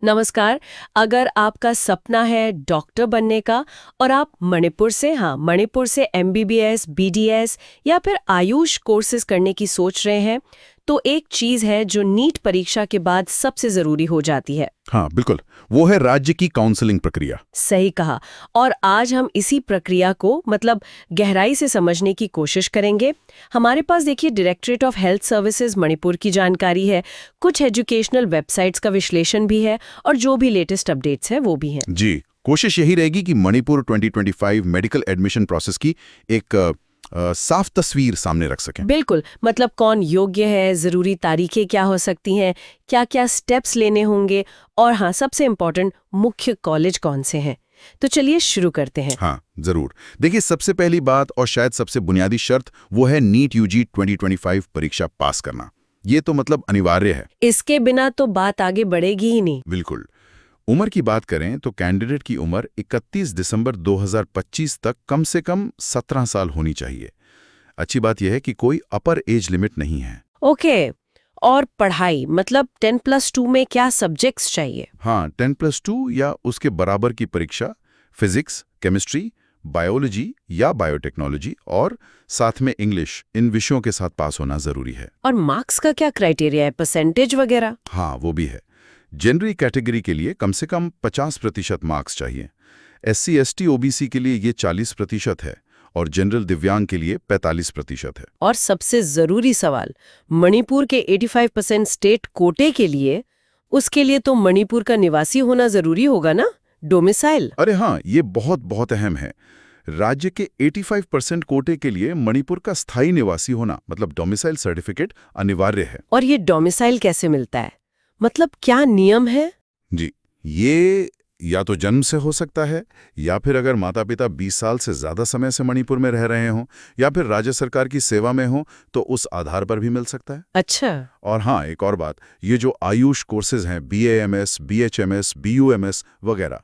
नमस्कार। अगर आपका सपना है डॉक्टर बनने का और आप मणिपुर से एमबीबीएस, बीडीएस या फिर आयुष कोर्सेज करने की सोच रहे हैं, तो एक चीज है जो नीट परीक्षा के बाद सबसे जरूरी हो जाती है। हाँ बिल्कुल, वो है राज्य की काउंसलिंग प्रक्रिया। सही कहा। और आज हम इसी प्रक्रिया को गहराई से समझने की कोशिश करेंगे। हमारे पास देखिए directorate of health services Manipur की जानकारी है, कुछ एजुकेशनल वेबसाइट्स का विश्लेषण भी है और जो भी लेटेस्ट अपडेट्स है वो भी हैं। जी, कोशिश यही रहेगी कि मणिपुर 2025 मेडिकल एडमिशन प्रोसेस की एक साफ तस्वीर सामने रख सकें। बिल्कुल, कौन योग्य है, जरूरी तारीखें क्या हो सकती हैं, क्या क्या स्टेप्स लेने होंगे और हाँ, सबसे इम्पोर्टेंट मुख्य कॉलेज कौन से हैं। तो चलिए शुरू करते हैं। हाँ जरूर। देखिए, सबसे पहली बात और शायद सबसे बुनियादी शर्त वो है नीट यूजी 2025 परीक्षा पास करना। ये तो अनिवार्य है। इसके बिना तो बात आगे बढ़ेगी ही नहीं। बिल्कुल। उम्र की बात करें तो कैंडिडेट की उम्र 31 दिसंबर 2025 तक कम से कम 17 साल होनी चाहिए। अच्छी बात यह है कि कोई अपर एज लिमिट नहीं है। ओके। और पढ़ाई 10+2 में क्या सब्जेक्ट्स चाहिए? हाँ, 10+2 या उसके बराबर की परीक्षा फिजिक्स, केमिस्ट्री, बायोलॉजी या बायोटेक्नोलॉजी और साथ में इंग्लिश, इन विषयों के साथ पास होना जरूरी है। और मार्क्स का क्या क्राइटेरिया है, परसेंटेज वगैरह? हाँ, वो भी है। जनरल कैटेगरी के लिए कम से कम 50% मार्क्स चाहिए। SC, ST, OBC के लिए ये 40% है और जनरल दिव्यांग के लिए 45% है। और सबसे जरूरी सवाल, मणिपुर के 85% स्टेट कोटे के लिए, उसके लिए तो मणिपुर का निवासी होना जरूरी होगा ना, डोमिसाइल? अरे हाँ, ये बहुत बहुत अहम है। राज्य के 85% कोटे के लिए मणिपुर का स्थायी निवासी होना डोमिसाइल सर्टिफिकेट अनिवार्य है। और ये डोमिसाइल कैसे मिलता है, क्या नियम है? जी, ये या तो जन्म से हो सकता है या फिर अगर माता पिता 20 साल से ज्यादा समय से मणिपुर में रह रहे हों या फिर राज्य सरकार की सेवा में हो तो उस आधार पर भी मिल सकता है। अच्छा। और हाँ, एक और बात, ये जो आयुष कोर्सेज हैं, BAMS, BHMS, BUMS वगैरह,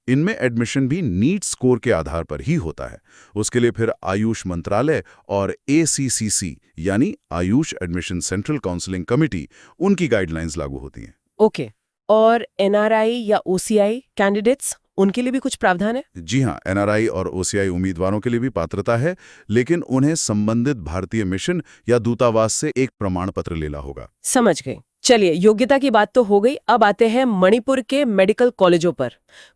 इनमें एडमिशन भी नीट स्कोर के आधार पर ही होता है। उसके लिए फिर आयुष मंत्रालय और ACCC यानी Ayush admission central counselling committee, उनकी गाइडलाइंस लागू होती हैं। ओके। और NRI या OCI कैंडिडेट्स, उनके लिए भी कुछ प्रावधान है? जी हाँ, NRI और OCI उम्मीदवारों के लिए भी पात्रता है, लेकिन उन्हें संबंधित भारतीय मिशन या दूतावास से एक प्रमाण पत्र लेना होगा। समझ गए। चलिए, योग्यता की बात तो हो गई, अब आते हैं मणिपुर के मेडिकल कॉलेजों पर।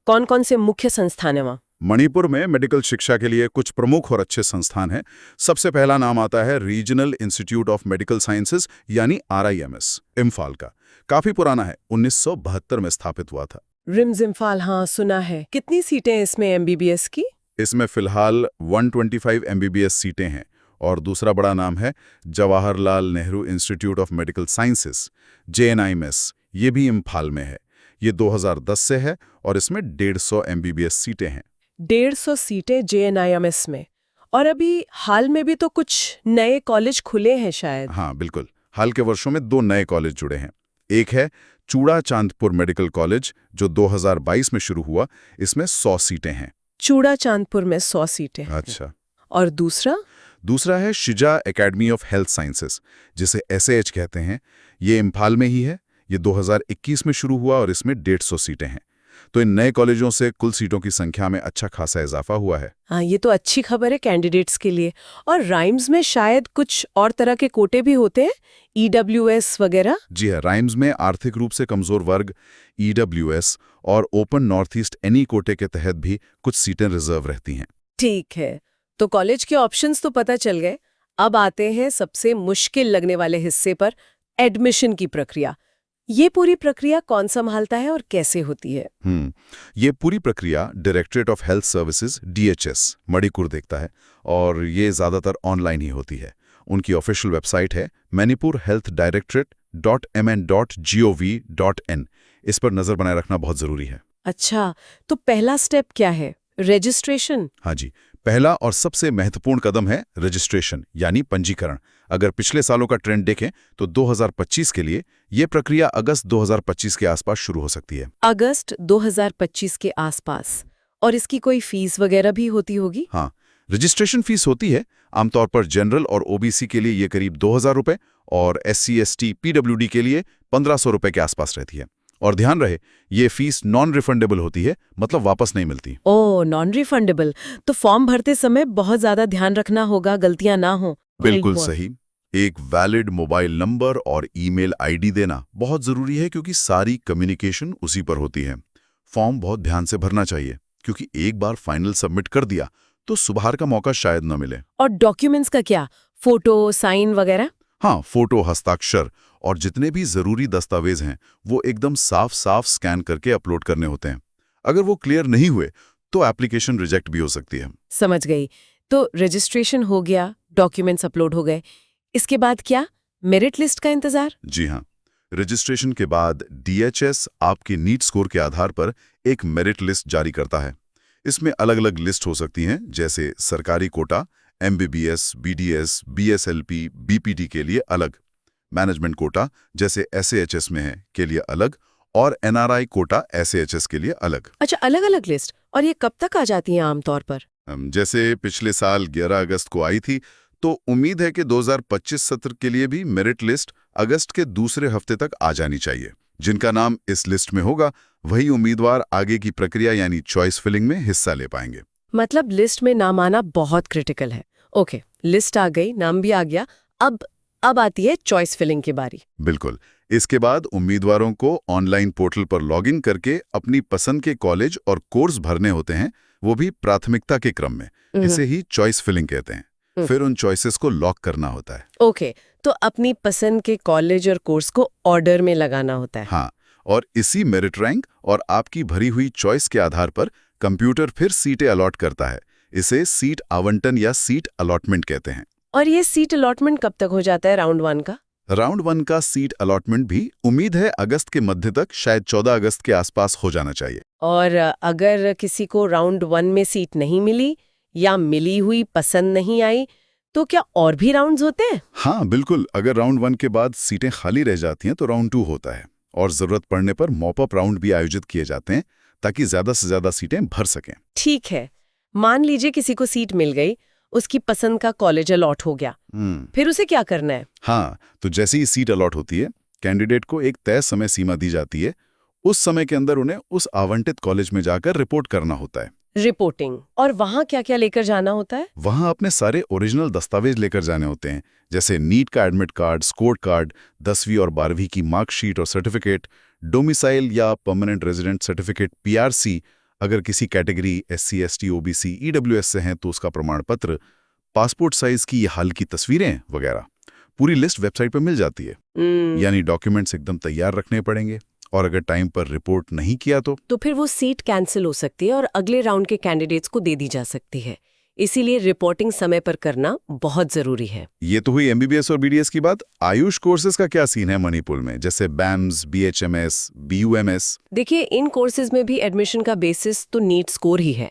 कौन कौन से मुख्य संस्थान हैं वहाँ? मणिपुर में मेडिकल शिक्षा के लिए कुछ प्रमुख और अच्छे संस्थान हैं। सबसे पहला नाम आता है regional institute of medical sciences यानी RIMS, इम्फाल का। काफी पुराना है, 1972 में स्थापित हुआ था। रिम्स इम्फाल, हाँ सुना है। कितनी सीटें इसमें MBBS की? इसमें फिलहाल 125 MBBS सीटें हैं। और दूसरा बड़ा नाम है Jawaharlal Nehru institute of medical sciences, JNIMS। ये भी इम्फाल में है। ये 2010 से है और इसमें 150 MBBS सीटें हैं। 150 सीटें JNIMS में। और अभी हाल में भी तो कुछ नए कॉलेज खुले हैं शायद। हाँ बिल्कुल, हाल के वर्षों में 2 नए कॉलेज जुड़े हैं। एक है चूड़ा चांदपुर मेडिकल कॉलेज जो 2022 में शुरू हुआ। इसमें 100 सीटें हैं। चूड़ा चांदपुर में 100 सीटें हैं। अच्छा। और दूसरा है शिजा एकेडमी ऑफ हेल्थ साइंसेज, जिसे SAH कहते हैं। ये इम्फाल में ही है। ये 2021 में शुरू हुआ और इसमें 150 सीटें हैं। तो इन नए कॉलेजों से कुल सीटों की संख्या में अच्छा खासा इजाफा हुआ है। हाँ, ये तो अच्छी खबर है कैंडिडेट्स के लिए। और राइम्स में शायद कुछ और तरह के कोटे भी होते हैं, EWS वगैरह? जी हाँ, राइम्स में आर्थिक रूप से कमजोर वर्ग, EWS और ओपन नॉर्थ ईस्ट एनी कोटे के तहत भी कुछ सीटें रिजर्व रहती हैं। ठीक है, तो कॉलेज के ऑप्शंस तो पता चल गए। अब आते हैं सबसे मुश्किल लगने वाले हिस्से पर, एडमिशन की प्रक्रिया। ये पूरी प्रक्रिया कौन संभालता है और कैसे होती है? ये पूरी प्रक्रिया directorate of health services DHS Manipur देखता है और ये ज्यादातर ऑनलाइन ही होती है। उनकी ऑफिशियल वेबसाइट है manipurhealthdirectorate.mn.gov.in। इस पर नजर बनाए रखना बहुत जरूरी है। अच्छा, तो पहला स्टेप क्या है, रजिस्ट्रेशन? हाँ जी, पहला और सबसे महत्वपूर्ण कदम है रजिस्ट्रेशन यानी पंजीकरण। अगर पिछले सालों का ट्रेंड देखें तो 2025 के लिए ये प्रक्रिया अगस्त 2025 के आसपास शुरू हो सकती है। अगस्त 2025 के आसपास। और इसकी कोई फीस वगैरह भी होती होगी? हाँ, रजिस्ट्रेशन फीस होती है। आमतौर पर जनरल और OBC के लिए ये करीब 2000 रुपए और SC, ST, PWD के लिए 1500 रुपए के आसपास रहती है। और ध्यान रहे, ये फीस नॉन रिफंडेबल होती है, मतलब वापस नहीं मिलती। ओ, नॉन रिफंडेबल। तो फॉर्म भरते समय बहुत ज्यादा ध्यान रखना होगा, गलतियां ना हो। बिल्कुल सही। एक वैलिड मोबाइल नंबर और ईमेल आईडी देना बहुत जरूरी है, क्योंकि सारी कम्युनिकेशन उसी पर होती है। फॉर्म बहुत ध्यान से भरना चाहिए, क्योंकि एक बार फाइनल सबमिट कर दिया तो सुधार का मौका शायद न मिले। और डॉक्यूमेंट्स का क्या? फोटो, साइन वगैरह? हाँ, फोटो, हस्ताक्षर और जितने भी जरूरी दस्तावेज हैं वो एकदम साफ साफ स्कैन करके अपलोड करने होते हैं। अगर वो क्लियर नहीं हुए तो एप्लीकेशन रिजेक्ट भी हो सकती है। समझ गई। तो रजिस्ट्रेशन हो गया, डॉक्यूमेंट्स अपलोड हो गए, इसके बाद क्या? मेरिट लिस्ट का इंतजार? जी हाँ, रजिस्ट्रेशन के बाद DHS आपके नीट स्कोर के आधार पर एक मेरिट लिस्ट जारी करता है। इसमें अलग अलग लिस्ट हो सकती हैं, जैसे सरकारी Kota, MBBS, BDS, BSLP, BPT के लिए अलग, मैनेजमेंट कोटा जैसे SAHS में है के लिए अलग, और NRI कोटा SAHS के लिए अलग। अच्छा, अलग अलग लिस्ट। और ये कब तक आ जाती है आमतौर पर? जैसे पिछले साल 11 अगस्त को आई थी, तो उम्मीद है कि 2025 सत्र के लिए भी मेरिट लिस्ट अगस्त के दूसरे हफ्ते तक आ जानी चाहिए। जिनका नाम इस लिस्ट में होगा वही उम्मीदवार आगे की प्रक्रिया यानी चॉइस फिलिंग में हिस्सा ले पाएंगे। मतलब लिस्ट में नाम आना बहुत क्रिटिकल है। ओके, लिस्ट आ गई, नाम भी आ गया, अब आती है चॉइस फिलिंग की बारी। बिल्कुल। इसके बाद उम्मीदवारों को ऑनलाइन पोर्टल पर लॉगिन करके अपनी पसंद के कॉलेज और कोर्स भरने होते हैं, वो भी प्राथमिकता के क्रम में। इसे ही चॉइस फिलिंग कहते हैं। फिर उन चॉइसेस को लॉक करना होता है। ओके, तो अपनी पसंद के कॉलेज और कोर्स को ऑर्डर में लगाना होता है। हाँ, और इसी मेरिट रैंक और आपकी भरी हुई चॉइस के आधार पर कंप्यूटर फिर सीटें अलॉट करता है। इसे सीट आवंटन या सीट अलॉटमेंट कहते हैं। और ये सीट अलॉटमेंट कब तक हो जाता है राउंड 1 का? राउंड 1 का सीट अलॉटमेंट भी उम्मीद है अगस्त के मध्य तक, शायद 14 अगस्त के आसपास हो जाना चाहिए। और अगर किसी को राउंड 1 में सीट नहीं मिली या मिली हुई पसंद नहीं आई, तो क्या और भी राउंड्स होते हैं? हाँ बिल्कुल, अगर राउंड 1 के बाद सीटें खाली रह जाती हैं तो राउंड 2 होता है, और जरूरत पड़ने पर मॉपअप राउंड भी आयोजित किए जाते हैं ताकि ज्यादा से ज्यादा सीटें भर सकें। ठीक है, मान लीजिए किसी को सीट मिल गई, उसकी पसंद का कॉलेज अलॉट हो गया, फिर उसे क्या करना है? हाँ, तो जैसे ही सीट अलॉट होती है, कैंडिडेट को एक तय समय सीमा दी जाती है। उस समय के अंदर उन्हें उस आवंटित कॉलेज में जाकर रिपोर्ट करना होता है। रिपोर्टिंग। और वहाँ क्या क्या लेकर जाना होता है? वहाँ अपने सारे ओरिजिनल दस्तावेज लेकर जाने होते हैं, जैसे नीट का एडमिट कार्ड, स्कोर कार्ड, 10वीं और 12वीं की मार्कशीट और सर्टिफिकेट, डोमिसाइल या परमानेंट रेजिडेंट सर्टिफिकेट PRC, अगर किसी category SC, ST, OBC, EWS से हैं तो उसका प्रमाण पत्र, पासपोर्ट साइज की हाल की तस्वीरें वगैरह। पूरी लिस्ट वेबसाइट पर मिल जाती है। यानी डॉक्यूमेंट्स एकदम तैयार रखने पड़ेंगे, और अगर टाइम पर रिपोर्ट नहीं किया तो फिर वो सीट कैंसिल हो सकती है और अगले राउंड के कैंडिडेट्स को दे दी जा सकती है। इसीलिए रिपोर्टिंग समय पर करना बहुत जरूरी है। ये तो हुई MBBS और BDS की बात। आयुष कोर्सेज का क्या सीन है मणिपुर में, जैसे BAMS, BHMS, BUMS? देखिए, इन कोर्सेज में भी एडमिशन का बेसिस तो नीट स्कोर ही है।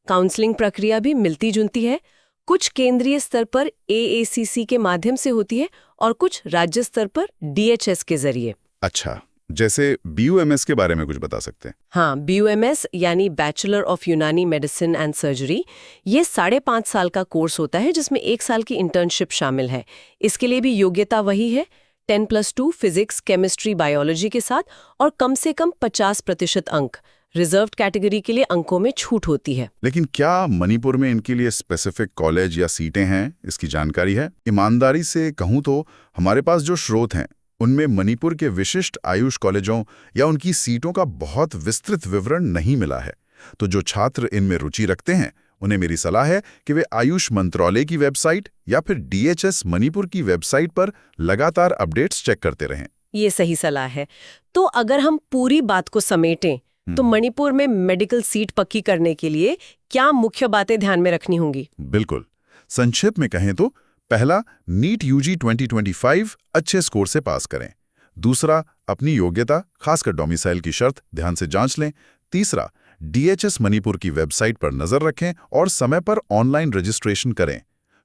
काउंसलिंग प्रक्रिया भी मिलती जुलती है। कुछ केंद्रीय स्तर पर AACC के माध्यम से होती है और कुछ राज्य स्तर पर DHS के जरिए। अच्छा, जैसे BUMS के बारे में कुछ बता सकते हैं? हाँ, BUMS यानी बैचलर ऑफ यूनानी मेडिसिन एंड सर्जरी, ये 5.5 साल का कोर्स होता है जिसमें 1 साल की इंटर्नशिप शामिल है। इसके लिए भी योग्यता वही है, 10+2 फिजिक्स, केमिस्ट्री, बायोलॉजी के साथ, और कम से कम 50% अंक। रिजर्व्ड कैटेगरी के लिए अंकों में छूट होती है। लेकिन क्या मणिपुर में इनके लिए स्पेसिफिक कॉलेज या सीटें हैं, इसकी जानकारी है? ईमानदारी से कहूँ तो हमारे पास जो स्रोत हैं उनमें मणिपुर के विशिष्ट आयुष कॉलेजों या उनकी सीटों का बहुत विस्तृत विवरण नहीं मिला है। तो जो छात्र इनमें रुचि रखते हैं उन्हें मेरी सलाह है कि वे आयुष मंत्रालय की वेबसाइट या फिर DHS मणिपुर की वेबसाइट पर लगातार अपडेट्स चेक करते रहें। ये सही सलाह है। तो अगर हम पूरी बात को समेटें तो मणिपुर में मेडिकल सीट पक्की करने के लिए क्या मुख्य बातें ध्यान में रखनी होंगी? बिल्कुल, संक्षेप में कहें तो पहला, नीट UG 2025 अच्छे स्कोर से पास करें। दूसरा, अपनी योग्यता, खासकर डोमिसाइल की शर्त ध्यान से जांच लें। तीसरा, DHS मणिपुर की वेबसाइट पर नजर रखें और समय पर ऑनलाइन रजिस्ट्रेशन करें।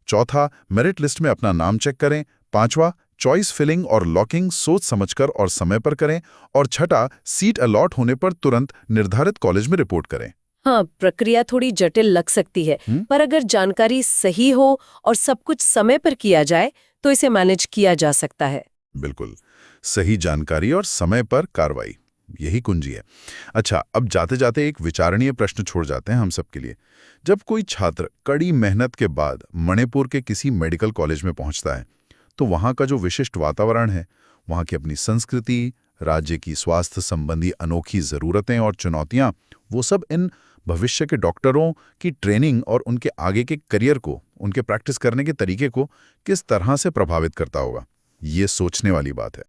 चौथा, मेरिट लिस्ट में अपना नाम चेक करें। पांचवा, चॉइस फिलिंग और लॉकिंग सोच समझकर और समय पर करें। और छठा, सीट अलॉट होने पर तुरंत निर्धारित कॉलेज में रिपोर्ट करें। हाँ, प्रक्रिया थोड़ी जटिल लग सकती है, पर अगर जानकारी सही हो और सब कुछ समय पर किया जाए तो इसे मैनेज किया जा सकता है। बिल्कुल, सही जानकारी और समय पर कार्रवाई। यही कुंजी है। अच्छा, अब जाते जाते एक विचारणीय प्रश्न छोड़ जाते हैं हम सबके लिए। जब कोई छात्र कड़ी मेहनत के बाद मणिपुर के किसी मेडिकल कॉलेज में पहुंचता है, तो वहाँ का जो विशिष्ट वातावरण है, वहाँ की अपनी संस्कृति, राज्य की स्वास्थ्य संबंधी अनोखी ज़रूरतें और चुनौतियाँ, वो सब इन भविष्य के डॉक्टरों की ट्रेनिंग और उनके आगे के करियर को, उनके प्रैक्टिस करने के तरीके को किस तरह से प्रभावित करता होगा। ये सोचने वाली बात है।